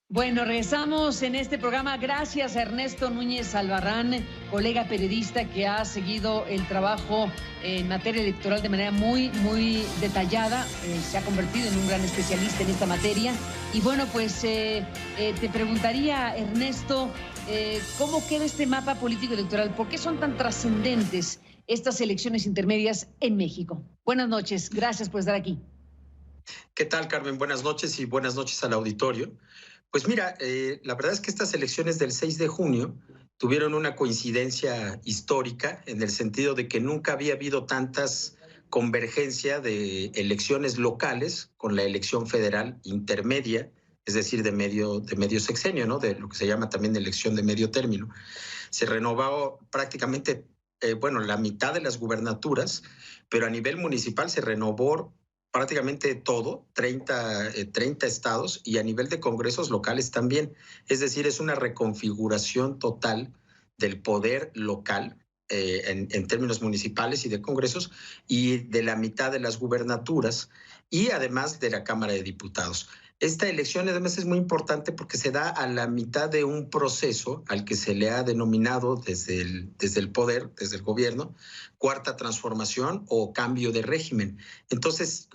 Bueno, regresamos en este programa gracias a Ernesto Núñez Albarrán, colega periodista que ha seguido el trabajo en materia electoral de manera muy detallada. Se ha convertido en un gran especialista en esta materia. Y bueno, pues te preguntaría, Ernesto, ¿cómo queda este mapa político electoral? ¿Por qué son tan trascendentes estas elecciones intermedias en México? Buenas noches, gracias por estar aquí. ¿Qué tal, Carmen? Buenas noches y buenas noches al auditorio. Pues mira, la verdad es que estas elecciones del 6 de junio tuvieron una coincidencia histórica en el sentido de que nunca había habido tantas convergencia de elecciones locales con la elección federal intermedia, es decir, de medio sexenio, ¿no? De lo que se llama también elección de medio término. Se renovó prácticamente, bueno, la mitad de las gubernaturas, pero a nivel municipal se renovó prácticamente todo, 30 estados, y a nivel de congresos locales también. Es decir, es una reconfiguración total del poder local en términos municipales y de congresos, y de la mitad de las gubernaturas, y además de la Cámara de Diputados. Esta elección además es muy importante porque se da a la mitad de un proceso al que se le ha denominado desde el poder, desde el gobierno, cuarta transformación o cambio de régimen. Entonces,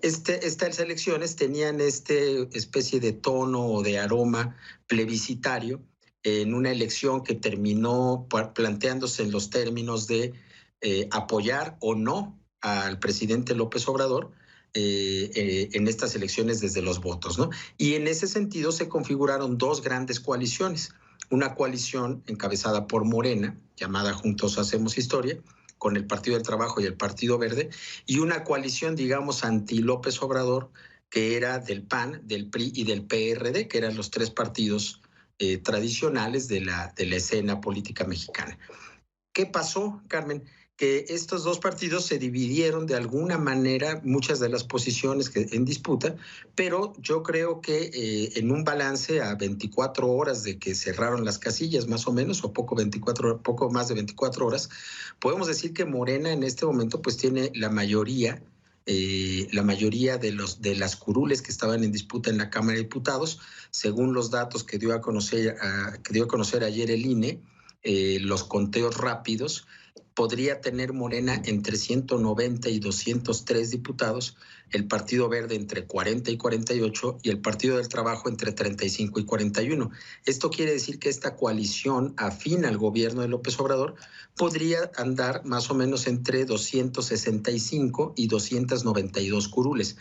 estas elecciones tenían especie de tono o de aroma plebiscitario en una elección que terminó planteándose en los términos de apoyar o no al presidente López Obrador en estas elecciones desde los votos, ¿no? Y en ese sentido se configuraron dos grandes coaliciones. Una coalición encabezada por Morena, llamada Juntos Hacemos Historia, con el Partido del Trabajo y el Partido Verde, y una coalición, digamos, anti-López Obrador, que era del PAN, del PRI y del PRD, que eran los tres partidos tradicionales de la escena política mexicana. ¿Qué pasó, Carmen? Que estos dos partidos se dividieron de alguna manera muchas de las posiciones en disputa, pero yo creo que en un balance a 24 horas de que cerraron las casillas, más o menos, o poco más de 24 horas, podemos decir que Morena en este momento pues tiene la mayoría de las curules que estaban en disputa en la Cámara de Diputados, según los datos que dio a conocer ayer el INE. Los conteos rápidos, podría tener Morena entre 190 y 203 diputados, el Partido Verde entre 40 y 48 y el Partido del Trabajo entre 35 y 41. Esto quiere decir que esta coalición afín al gobierno de López Obrador podría andar más o menos entre 265 y 292 curules.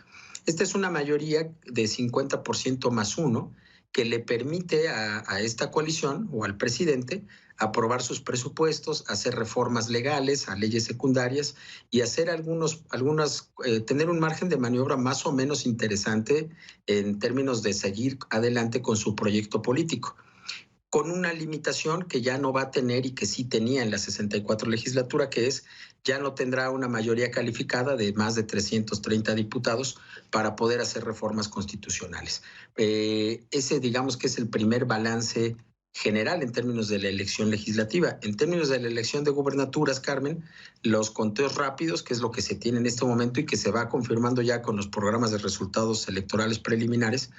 Esta es una mayoría de 50% más uno que le permite a esta coalición o al presidente aprobar sus presupuestos, hacer reformas legales a leyes secundarias y hacer tener un margen de maniobra más o menos interesante en términos de seguir adelante con su proyecto político, con una limitación que ya no va a tener y que sí tenía en la 64 legislatura, que es ya no tendrá una mayoría calificada de más de 330 diputados para poder hacer reformas constitucionales. Ese, digamos que es el primer balance general en términos de la elección legislativa. En términos de la elección de gubernaturas, Carmen, los conteos rápidos, que es lo que se tiene en este momento y que se va confirmando ya con los programas de resultados electorales preliminares,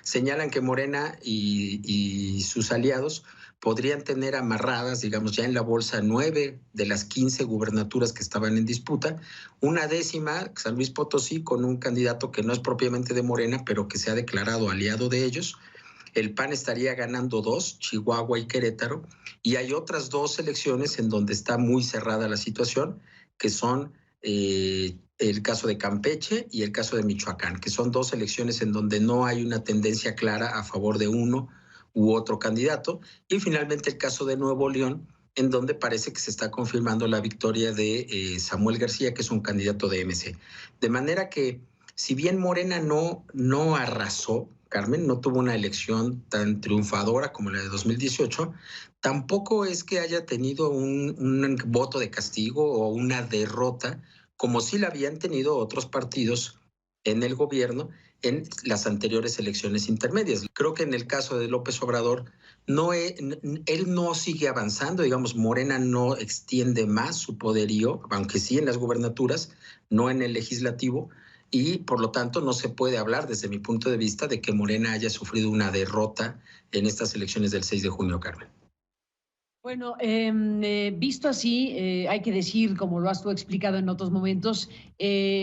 señalan que Morena y sus aliados podrían tener amarradas, digamos, ya en la bolsa 9 de las 15 gubernaturas que estaban en disputa, una décima, San Luis Potosí, con un candidato que no es propiamente de Morena, pero que se ha declarado aliado de ellos. El PAN estaría ganando 2, Chihuahua y Querétaro, y hay otras 2 elecciones en donde está muy cerrada la situación, que son el caso de Campeche y el caso de Michoacán, que son 2 elecciones en donde no hay una tendencia clara a favor de uno u otro candidato, y finalmente el caso de Nuevo León, en donde parece que se está confirmando la victoria de Samuel García, que es un candidato de MC. De manera que, si bien Morena no arrasó, Carmen, no tuvo una elección tan triunfadora como la de 2018, tampoco es que haya tenido un voto de castigo o una derrota, como sí la habían tenido otros partidos en el gobierno en las anteriores elecciones intermedias. Creo que en el caso de López Obrador, él no sigue avanzando, digamos, Morena no extiende más su poderío, aunque sí en las gubernaturas, no en el legislativo. y por lo tanto no se puede hablar desde mi punto de vista de que Morena haya sufrido una derrota en estas elecciones del 6 de junio, Carmen. Bueno, visto así, hay que decir, como lo has tú explicado en otros momentos,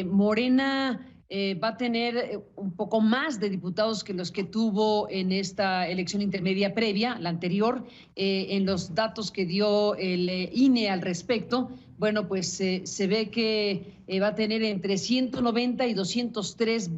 Morena va a tener un poco más de diputados que los que tuvo en esta elección intermedia previa, la anterior. En los datos que dio el INE al respecto, bueno, pues se ve que va a tener entre 190 y 203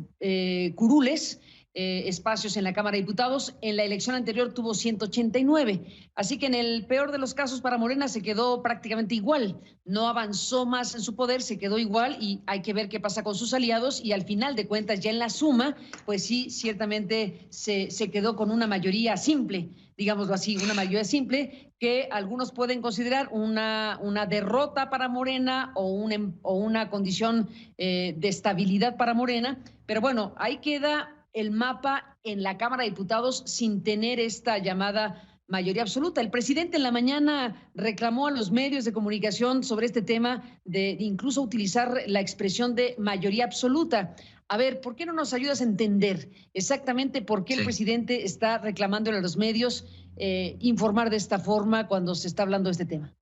curules. Espacios en la Cámara de Diputados. En la elección anterior tuvo 189. Así que en el peor de los casos para Morena se quedó prácticamente igual. No avanzó más en su poder, se quedó igual y hay que ver qué pasa con sus aliados y al final de cuentas ya en la suma, pues sí, ciertamente se quedó con una mayoría simple, digámoslo así, una mayoría simple que algunos pueden considerar una derrota para Morena o una condición de estabilidad para Morena. Pero bueno, ahí queda el mapa en la Cámara de Diputados sin tener esta llamada mayoría absoluta. El presidente en la mañana reclamó a los medios de comunicación sobre este tema de incluso utilizar la expresión de mayoría absoluta. A ver, ¿por qué no nos ayudas a entender exactamente por qué el presidente está reclamándole a los medios informar de esta forma cuando se está hablando de este tema?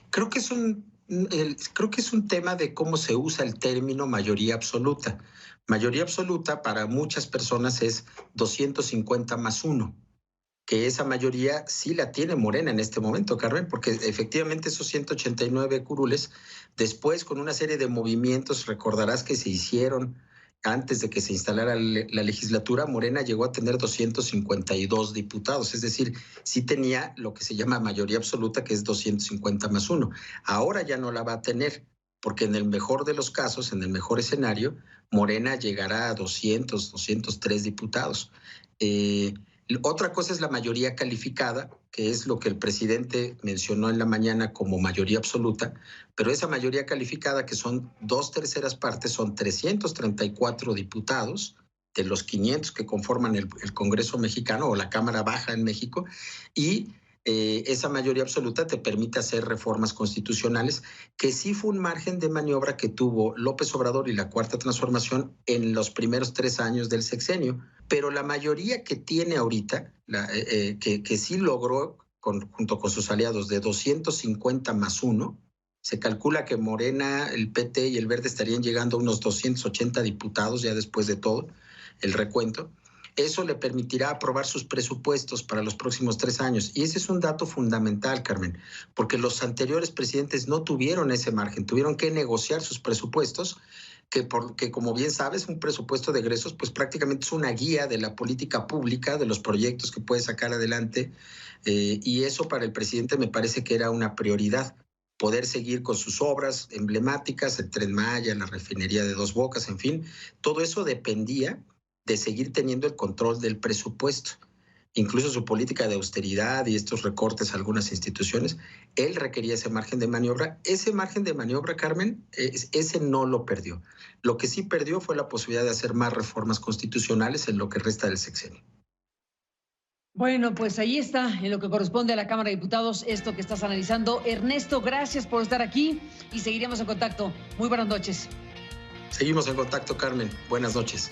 Creo que es un tema de cómo se usa el término mayoría absoluta. Mayoría absoluta para muchas personas es 250 más 1, que esa mayoría sí la tiene Morena en este momento, Carmen, porque efectivamente esos 189 curules, después con una serie de movimientos, recordarás que se hicieron antes de que se instalara la legislatura, Morena llegó a tener 252 diputados, es decir, sí tenía lo que se llama mayoría absoluta, que es 250 más 1. Ahora ya no la va a tener, porque en el mejor de los casos, en el mejor escenario, Morena llegará a 200, 203 diputados. Otra cosa es la mayoría calificada, que es lo que el presidente mencionó en la mañana como mayoría absoluta, pero esa mayoría calificada, que son 2/3 partes, son 334 diputados de los 500 que conforman el Congreso mexicano o la Cámara Baja en México, y esa mayoría absoluta te permite hacer reformas constitucionales, que sí fue un margen de maniobra que tuvo López Obrador y la Cuarta Transformación en los primeros 3 años del sexenio, pero la mayoría que tiene ahorita, que sí logró junto con sus aliados de 250 más 1, se calcula que Morena, el PT y el Verde estarían llegando a unos 280 diputados ya después de todo el recuento. Eso le permitirá aprobar sus presupuestos para los próximos 3 años. Y ese es un dato fundamental, Carmen, porque los anteriores presidentes no tuvieron ese margen, tuvieron que negociar sus presupuestos, porque como bien sabes, un presupuesto de egresos pues prácticamente es una guía de la política pública, de los proyectos que puede sacar adelante, y eso para el presidente me parece que era una prioridad, poder seguir con sus obras emblemáticas, el Tren Maya, la refinería de Dos Bocas, en fin, todo eso dependía de seguir teniendo el control del presupuesto. Incluso su política de austeridad y estos recortes a algunas instituciones, él requería ese margen de maniobra. Ese margen de maniobra, Carmen, ese no lo perdió. Lo que sí perdió fue la posibilidad de hacer más reformas constitucionales en lo que resta del sexenio. Bueno, pues ahí está, en lo que corresponde a la Cámara de Diputados, esto que estás analizando. Ernesto, gracias por estar aquí y seguiremos en contacto. Muy buenas noches. Seguimos en contacto, Carmen. Buenas noches.